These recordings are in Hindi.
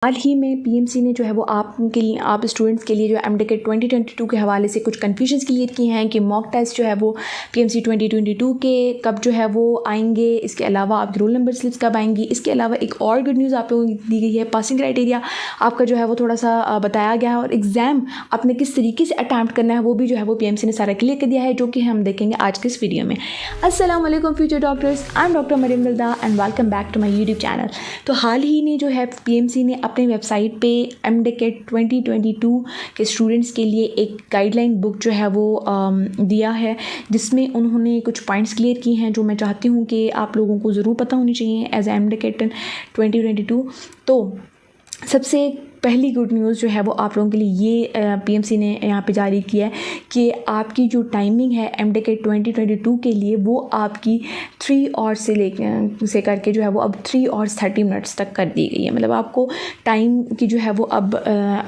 हाल ही में पीएमसी ने जो है वो आप स्टूडेंट्स के लिए जो एमटेक 2022 के हवाले से कुछ कन्फ्यूजन्स क्लियर किए हैं कि मॉक टेस्ट जो है वो पीएमसी 2022 के कब जो है वो आएंगे, इसके अलावा आपके रोल नंबर स्लिप्स कब आएंगी। इसके अलावा एक और गुड न्यूज़ आप लोगों को दी गई है, पासिंग क्राइटेरिया आपका जो है वो थोड़ा सा बताया गया है और एग्ज़ाम आपने किस तरीके से अटैम्प्ट करना है वो भी जो है वो पीएमसी ने सारा क्लियर कर दिया है, जो कि हम देखेंगे आज के इस वीडियो में। अस्सलाम वालेकुम future doctors, I am doctor Maryam Dalda and welcome back to my YouTube channel. तो हाल ही ने जो है पीएमसी ने अपनी वेबसाइट पे एमटेक 2022 के स्टूडेंट्स के लिए एक गाइडलाइन बुक जो है वो दिया है, जिसमें उन्होंने कुछ पॉइंट्स क्लियर किए हैं जो मैं चाहती हूँ कि आप लोगों को ज़रूर पता होनी चाहिए एज एमटेक 2022। तो सबसे पहली गुड न्यूज़ जो है वो आप लोगों के लिए ये पीएमसी ने यहाँ पे जारी किया है कि आपकी जो टाइमिंग है एमटेक 2022 के लिए वो आपकी 3 आवर्स से करके जो है वो अब 3 आवर्स 30 मिनट्स तक कर दी गई है। मतलब आपको टाइम की जो है वो अब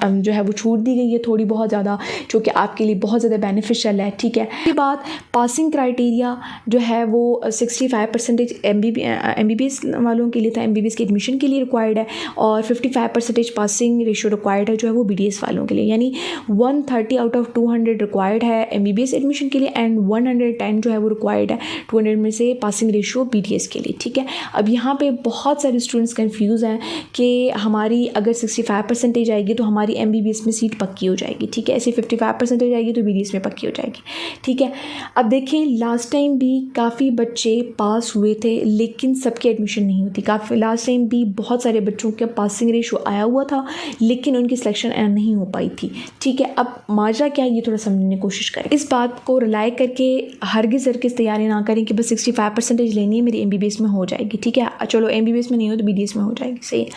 जो है वो छूट दी गई है थोड़ी बहुत ज़्यादा, जो कि आपके लिए बहुत ज़्यादा बेनिफिशियल है। ठीक है, इसके बाद पासिंग क्राइटेरिया जो है वो 65% MBBS वालों के लिए था, MBBS के एडमिशन के लिए रिक्वायर्ड है, और 55% पासिंग रेशियो रिक्वायर्ड है जो है वो BDS वालों के लिए, यानी 130 आउट ऑफ 200 रिक्वायर्ड है MBBS एडमिशन के लिए एंड 110 जो है वो रिक्वायर्ड है 200 में से पासिंग रेशियो BDS के लिए। ठीक है, अब यहाँ पे बहुत सारे स्टूडेंट्स कंफ्यूज हैं कि हमारी अगर 65% आएगी तो हमारी MBBS में सीट पक्की हो जाएगी। ठीक है, ऐसे 55% आएगी तो BDS में पक्की हो जाएगी। ठीक है, अब देखें लास्ट टाइम भी काफ़ी बच्चे पास हुए थे लेकिन सबकी एडमिशन नहीं होती। काफ़ी लास्ट टाइम भी बहुत सारे बच्चों का पासिंग रेशियो आया हुआ था लेकिन उनकी सिलेक्शन नहीं हो पाई थी। ठीक है, अब माजरा क्या है ये थोड़ा समझने की कोशिश करें। इस बात को रिलाई करके हरगिज़ तैयारी ना करें कि बस 65% लेनी है मेरी MBBS में हो जाएगी। ठीक है, चलो MBBS में नहीं हो तो BDS में हो जाएगी, सही है,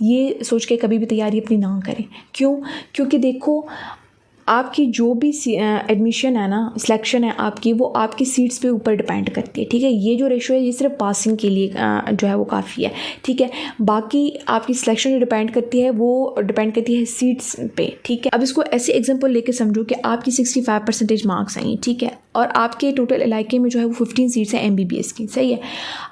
ये सोच के कभी भी तैयारी अपनी ना करें। क्यों? क्योंकि देखो आपकी जो भी एडमिशन है ना, सिलेक्शन है आपकी, वो आपकी सीट्स पे ऊपर डिपेंड करती है। ठीक है, ये जो रेशो है ये सिर्फ पासिंग के लिए जो है वो काफ़ी है। ठीक है, बाकी आपकी सिलेक्शन जो डिपेंड करती है वो डिपेंड करती है सीट्स पे। ठीक है, अब इसको ऐसे एग्जांपल लेके समझो कि आपकी 65% मार्क्स आई, ठीक है, और आपके टोटल इलाके में जो है वो 15 सीट्स हैं MBBS की, सही है।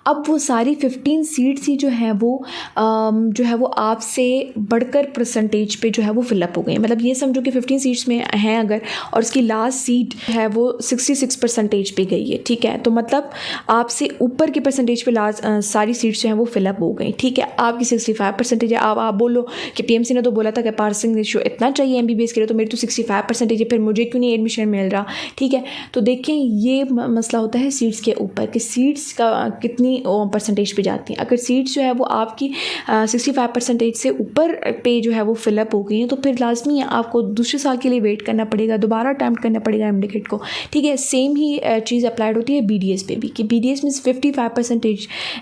अब वो सारी 15 सीट्स ही जो है वो आपसे बढ़कर परसेंटेज पे जो है वो फिलअप हो गई। मतलब ये समझो कि 15 सीट्स में हैं अगर, और उसकी लास्ट सीट है वो 66% पे गई है। ठीक है, तो मतलब आपसे ऊपर के परसेंटेज पे लास्ट सारी सीट्स जो हैं वो फिलअप हो गई। ठीक है, आपकी 65% है। अब आप बोलो कि पीएमसी ने तो बोला था कि पासिंग रेशियो इतना चाहिए MBBS के लिए, तो मेरी तो 65% है, फिर मुझे क्यों नहीं एडमिशन मिल रहा। ठीक है, तो देखें ये मसला होता है सीट्स के ऊपर कि सीट्स का कितनी परसेंटेज पे जाती हैं। अगर सीट्स जो है वो आपकी 65% से ऊपर पे जो है वो फिलअप हो गई हैं तो फिर लाजमी है आपको दूसरे साल के लिए वेट करना पड़ेगा, दोबारा अटैम्प्ट करना पड़ेगा एमटेक को। ठीक है, सेम ही चीज़ अप्लाइड होती है BDS पे भी कि BDS में 55%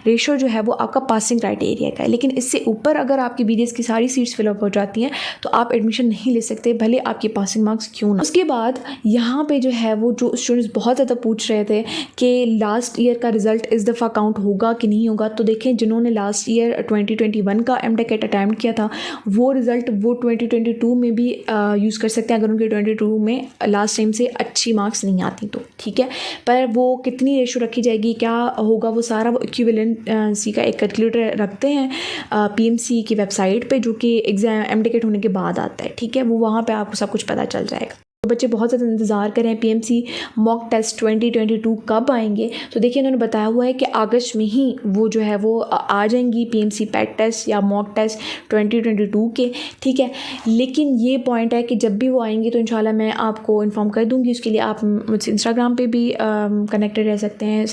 रेशो जो है वो आपका पासिंग क्राइटेरिया का है, लेकिन इससे ऊपर अगर आपकी BDS की सारी सीट्स फिलअप हो जाती हैं तो आप एडमिशन नहीं ले सकते, भले आपके पासिंग मार्क्स क्यों ना। उसके बाद यहाँ पे जो है वो जो स्टूडेंट्स बहुत ज़्यादा पूछ रहे थे कि लास्ट ईयर का रिजल्ट इस दफ़ा काउंट होगा कि नहीं होगा, तो देखें जिन्होंने लास्ट ईयर 2021 का एमटेक अटैम्प्ट किया था वो रिज़ल्ट वो 2022 में भी यूज़ कर सकते हैं अगर उनके 22 में लास्ट टाइम से अच्छी मार्क्स नहीं आती तो। ठीक है, पर वो कितनी रेशो रखी जाएगी, क्या होगा, वो सारा वो इक्विवेलेंसी का एक कैलकुलेटर रखते हैं पीएमसी की वेबसाइट पे, जो कि एग्जाम एमटेक होने के बाद आता है। ठीक है, वो वहाँ पे आपको सब कुछ पता चल जाएगा। तो बच्चे बहुत ज़्यादा इंतज़ार कर रहे हैं पीएमसी मॉक टेस्ट 2022 कब आएंगे। तो देखिए उन्होंने बताया हुआ है कि अगस्त में ही वो जो है वो आ जाएंगी पीएमसी पैट टेस्ट या मॉक टेस्ट 2022 के। ठीक है, लेकिन ये पॉइंट है कि जब भी वो आएंगी तो इंशाल्लाह मैं आपको इन्फॉर्म कर दूँगी। उसके लिए आप मुझसे इंस्टाग्राम पे भी कनेक्टेड रह सकते हैं,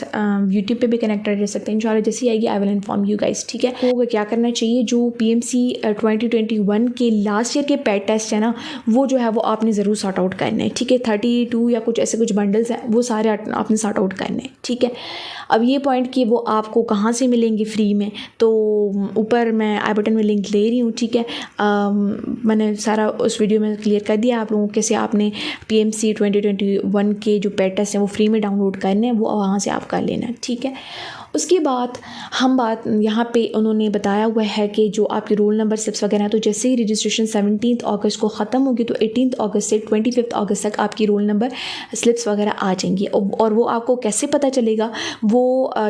यूट्यूब पे भी कनेक्टेड रह सकते हैं। इंशाल्लाह जैसी आएगी I will inform you guys. ठीक है, तो क्या करना चाहिए, जो पीएमसी 2021 के लास्ट ईयर के पैट टेस्ट है ना, वो जो है वो आपने ज़रूर सॉर्ट आउट करना है। ठीक है, 32 या कुछ ऐसे कुछ बंडल्स हैं वो सारे आपने सॉर्ट आउट करने हैं। ठीक है, अब ये पॉइंट कि वो आपको कहाँ से मिलेंगे फ्री में, तो ऊपर मैं आई बटन में लिंक ले रही हूँ। ठीक है, मैंने सारा उस वीडियो में क्लियर कर दिया आप लोगों को कैसे आपने पीएमसी 2021 के जो पैट टेस्ट हैं वो फ्री में डाउनलोड करने हैं, वो वहाँ से आप कर लेना है। ठीक है, उसके बाद हम बात यहाँ पे उन्होंने बताया हुआ है कि जो आपके रोल नंबर स्लिप्स वगैरह हैं, तो जैसे ही रजिस्ट्रेशन 17 अगस्त को ख़त्म होगी तो 18 अगस्त से 25 अगस्त तक आपकी रोल नंबर स्लिप्स वगैरह आ जाएंगी। और वो आपको कैसे पता चलेगा, वो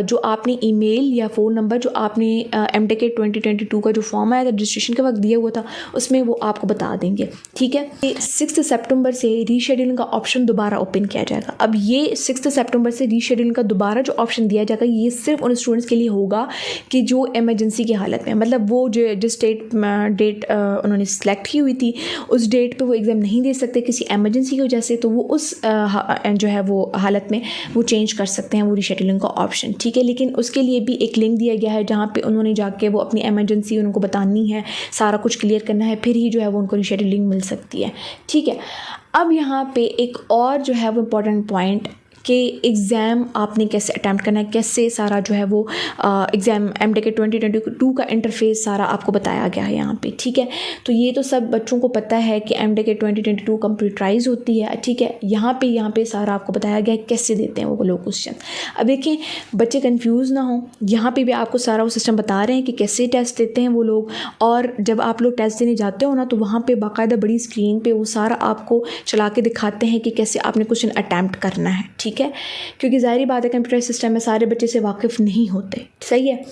जो आपने ईमेल या फ़ोन नंबर जो आपने MTech 2022 का जो फॉर्म आया था रजिस्ट्रेशन के वक्त दिया हुआ था उसमें वो आपको बता देंगे, ठीक है। 6 सितंबर से रीशेड्यूलिंग का ऑप्शन दोबारा ओपन किया जाएगा। अब ये 6 सितंबर से रीशेड्यूलिंग का दोबारा जो ऑप्शन दिया जाएगा ये सिर्फ उन स्टूडेंट्स के लिए होगा कि जो इमरजेंसी की हालत में, मतलब वो जो जिस डेट उन्होंने सेलेक्ट की हुई थी उस डेट पे वो एग्ज़ाम नहीं दे सकते किसी एमरजेंसी की वजह से, तो वो उस जो है वो हालत में वो चेंज कर सकते हैं वो रीशेड्यूलिंग का ऑप्शन, ठीक है। लेकिन उसके लिए भी एक लिंक दिया गया है जहाँ पे उन्होंने जाके वो अपनी एमरजेंसी उनको बतानी है, सारा कुछ क्लियर करना है, फिर ही जो है वो उनको रीशेड्यूलिंग मिल सकती है, ठीक है। अब यहाँ पे एक और जो है वो इम्पॉर्टेंट पॉइंट कि एग्ज़ाम आपने कैसे अटैम्प्ट करना है, कैसे सारा जो है वो एग्ज़ाम MTech 2022 का इंटरफेस सारा आपको बताया गया है यहाँ पे, ठीक है। तो ये तो सब बच्चों को पता है कि MTech 2022 कंप्यूटराइज होती है, ठीक है। यहाँ पे सारा आपको बताया गया है कैसे देते हैं वो लोग क्वेश्चन। अब देखें बच्चे कंफ्यूज ना हो, यहाँ पे भी आपको सारा वो सिस्टम बता रहे हैं कि कैसे टेस्ट देते हैं वो लोग, और जब आप लोग टेस्ट देने जाते हो ना तो वहाँ पर बाकायदा बड़ी स्क्रीन पर वो सारा आपको चला के दिखाते हैं कि कैसे आपने क्वेश्चन अटैम्प्ट करना है, ठीक है। क्योंकि ज़ाहिर बात है कंप्यूटर सिस्टम में सारे बच्चे से वाकिफ़ नहीं होते, सही है।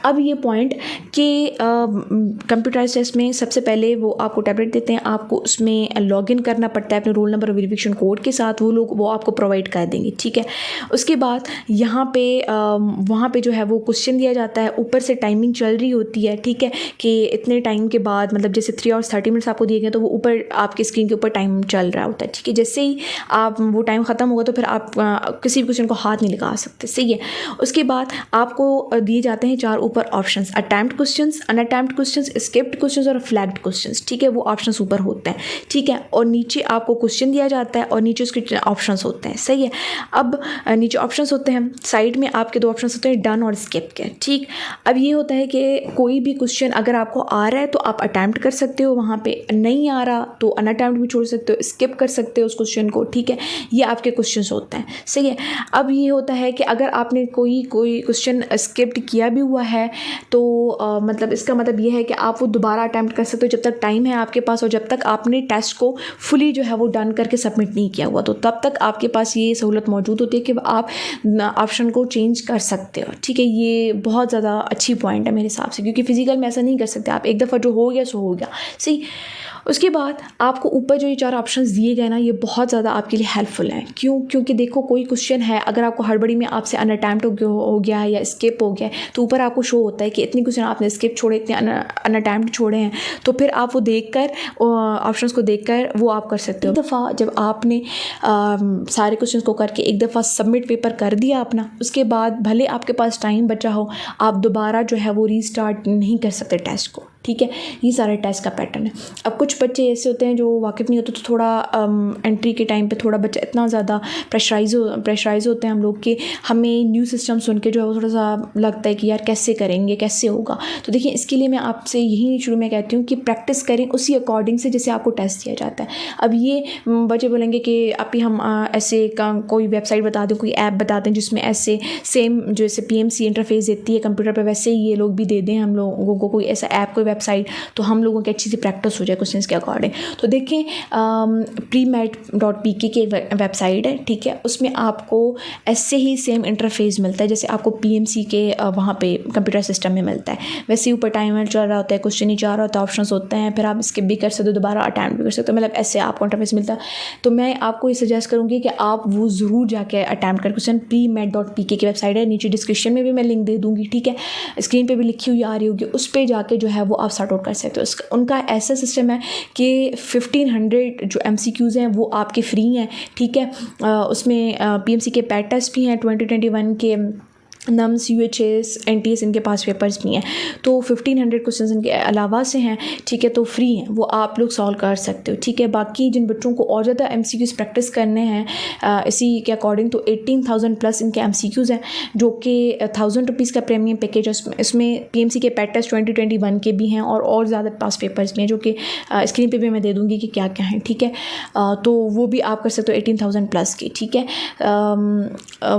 अब ये पॉइंट कि कंप्यूटराइज टेस्ट में सबसे पहले वो आपको टैबलेट देते हैं, आपको उसमें लॉगिन करना पड़ता है अपने रोल नंबर और वेरिफिकेशन कोड के साथ, वो आपको प्रोवाइड कर देंगे, ठीक है। उसके बाद यहाँ पे वहाँ पे जो है वो क्वेश्चन दिया जाता है, ऊपर से टाइमिंग चल रही होती है, ठीक है, कि इतने टाइम के बाद मतलब जैसे 3 और 30 मिनट्स आपको दिए गए तो वो ऊपर आपकी स्क्रीन के ऊपर टाइम चल रहा होता है, ठीक है। जैसे ही आप वो टाइम ख़त्म होगा तो फिर आप किसी भी क्वेश्चन को हाथ नहीं लगा सकते, सही है। उसके बाद आपको दिए जाते हैं 4 ऊपर options, attempt questions, unattempt questions, skipped questions और फ्लैग्ड क्वेश्चंस, ठीक है। वो ऑप्शंस ऊपर होते हैं, ठीक है, और नीचे आपको क्वेश्चन दिया जाता है और नीचे उसके ऑप्शंस होते हैं, सही है। अब नीचे ऑप्शंस होते हैं, साइड में आपके 2 ऑप्शंस होते हैं डन और स्किप के, ठीक। अब ये होता है कि कोई भी क्वेश्चन अगर आपको आ रहा है तो आप अटैम्प्ट कर सकते हो, वहाँ पे नहीं आ रहा तो अनअटैम्प्ट भी छोड़ सकते हो, स्किप कर सकते हो उस क्वेश्चन को, ठीक है। ये आपके क्वेश्चंस होते हैं, सही है। अब ये होता है कि अगर आपने कोई क्वेश्चन स्किप्ड किया भी हुआ है तो मतलब इसका मतलब ये है कि आप वो दोबारा अटैम्प्ट कर सकते हो जब तक टाइम है आपके पास, और जब तक आपने टेस्ट को फुली जो है वो डन करके सबमिट नहीं किया हुआ तो तब तक आपके पास ये सहूलत मौजूद होती है कि आप ऑप्शन को चेंज कर सकते हो, ठीक है। ये बहुत ज़्यादा अच्छी पॉइंट है मेरे हिसाब से, क्योंकि फिजिकल में ऐसा नहीं कर सकते आप, एक दफ़ा जो हो गया सो हो गया, सही। उसके बाद आपको ऊपर जो ये 4 ऑप्शंस दिए गए ना ये बहुत ज़्यादा आपके लिए हेल्पफुल हैं, क्यों? क्योंकि देखो कोई क्वेश्चन है अगर आपको हड़बड़ी में आपसे अनअटैम्प्ट हो गया है या स्किप हो गया है तो ऊपर आपको शो होता है कि इतने क्वेश्चन आपने स्किप छोड़े, इतने अनअटैम्प्ट छोड़े हैं, तो फिर आप वो देखकर ऑप्शंस को देखकर वो आप कर सकते हो। एक दफ़ा जब आपने सारे क्वेश्चन को करके एक दफ़ा सबमिट पेपर कर दिया अपना, उसके बाद भले आपके पास टाइम बचा हो आप दोबारा जो है वो रीस्टार्ट नहीं कर सकते टेस्ट को, ठीक है। ये सारे टेस्ट का पैटर्न है। अब कुछ बच्चे ऐसे होते हैं जो वाकिफ़ नहीं होते तो थोड़ा एंट्री के टाइम पे थोड़ा बच्चा इतना ज़्यादा प्रेशराइज होते हैं हम लोग कि हमें न्यू सिस्टम सुन के जो है वो थोड़ा सा लगता है कि यार कैसे करेंगे, कैसे होगा। तो देखिए इसके लिए मैं आपसे यही शुरू में कहती हूँ कि प्रैक्टिस करें उसी अकॉर्डिंग से जैसे आपको टेस्ट दिया जाता है। अब ये बच्चे बोलेंगे कि अभी हम ऐसे कोई वेबसाइट बता दें, कोई ऐप बता दें जिसमें ऐसे सेम जैसे PMC इंटरफेस देती है कंप्यूटर पर वैसे ही ये लोग भी दे दें हम लोगों को कोई ऐसा ऐप, कोई वेबसाइट, तो हम लोगों की अच्छी सी प्रैक्टिस हो जाए क्वेश्चन के अकॉर्डिंग। तो देखें premat.pk की वेबसाइट है, ठीक है। उसमें आपको ऐसे ही सेम इंटरफेस मिलता है जैसे आपको PMC के वहाँ पे कंप्यूटर सिस्टम में मिलता है, वैसे ही ऊपर टाइमर चल रहा होता है, क्वेश्चन ही चाह रहा होता है, ऑप्शंस होते हैं, फिर आप स्किप भी कर सकते हो, दोबारा अटैम्प्ट भी कर सकते हो, मतलब ऐसे आपको इंटरफेस मिलता है। तो मैं आपको ये सजेस्ट करूँगी कि आप वो ज़रूर जाके अटैम्प्ट करें क्वेश्चन। premat.pk की वेबसाइट है, नीचे डिस्क्रिप्शन में भी मैं लिंक दे दूँगी, ठीक है, स्क्रीन पर भी लिखी हुई आ रही होगी, उस पर जाके जो है वो आप सॉर्ट आउट कर सकते हो। उनका ऐसा सिस्टम है कि 1500 जो MCQs हैं वो आपके फ्री हैं, ठीक है। उसमें PMC के पैट टेस्ट भी हैं, 2021 के नम्स UHS NTS इनके पास पेपर्स भी हैं, तो 1500 क्वेश्चंस इनके अलावा से हैं, ठीक है, तो फ्री हैं, वो आप लोग सॉल्व कर सकते हो, ठीक है। बाकी जिन बच्चों को और ज़्यादा MCQs प्रैक्टिस करने हैं इसी के अकॉर्डिंग तो 18,000 प्लस इनके MCQs हैं, जो कि 1000 रुपीज़ का प्रीमियम पैकेज है। इसमें PMC के पैट टेस्ट 2021 के भी हैं और ज़्यादा पास पेपर्स भी हैं, जो कि स्क्रीन पर भी मैं दे दूँगी कि क्या क्या हैं, ठीक है। तो वो भी आप कर सकते हो 18,000 प्लस की, ठीक है।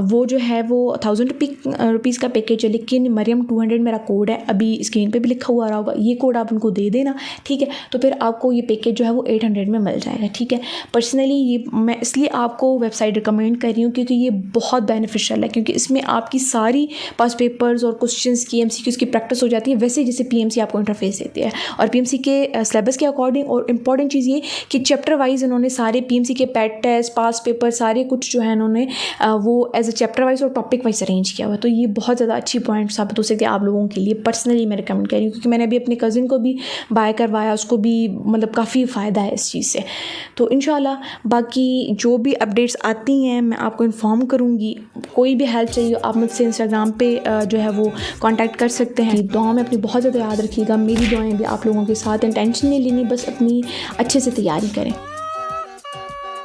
वो जो है वो 1000 रुपये रुपीज़ का पैकेज है, लेकिन मरियम 200 मेरा कोड है, अभी स्क्रीन पे भी लिखा हुआ रहा होगा, ये कोड आप उनको दे देना, ठीक है। तो फिर आपको ये पैकेज जो है वो 800 में मिल जाएगा, ठीक है। पर्सनली ये मैं इसलिए आपको वेबसाइट रिकमेंड कर रही हूँ क्योंकि ये बहुत बेनिफिशियल है, क्योंकि इसमें आपकी सारी पास पेपर्स और क्वेश्चंस की MCQs की प्रैक्टिस हो जाती है, वैसे जैसे PMC आपको इंटरफेस देती है। और PMC के सिलेबस के अकॉर्डिंग, और इम्पॉर्टेंट चीज़ ये कि चैप्टर वाइज इन्होंने सारे PMC के पैट टेस्ट, पास पेपर, सारे कुछ जो है इन्होंने वो एज अ चैप्टर वाइज और टॉपिक वाइज अरेंज किया हुआ है। तो ये बहुत ज़्यादा अच्छी पॉइंट साबित हो सकती है आप लोगों के लिए। पर्सनली मैं रिकमेंड कर रही हूँ क्योंकि मैंने अभी अपने कज़िन को भी बाय करवाया, उसको भी मतलब काफ़ी फ़ायदा है इस चीज़ से। तो इंशाल्लाह बाकी जो भी अपडेट्स आती हैं मैं आपको इन्फॉर्म करूँगी। कोई भी हेल्प चाहिए आप मुझसे इंस्टाग्राम पे जो है वो कांटेक्ट कर सकते हैं। दुआ में अपनी बहुत ज़्यादा याद रखिएगा, मेरी दुआएं भी आप लोगों के साथ हैं, टेंशन नहीं लेनी, बस अपनी अच्छे से तैयारी करें।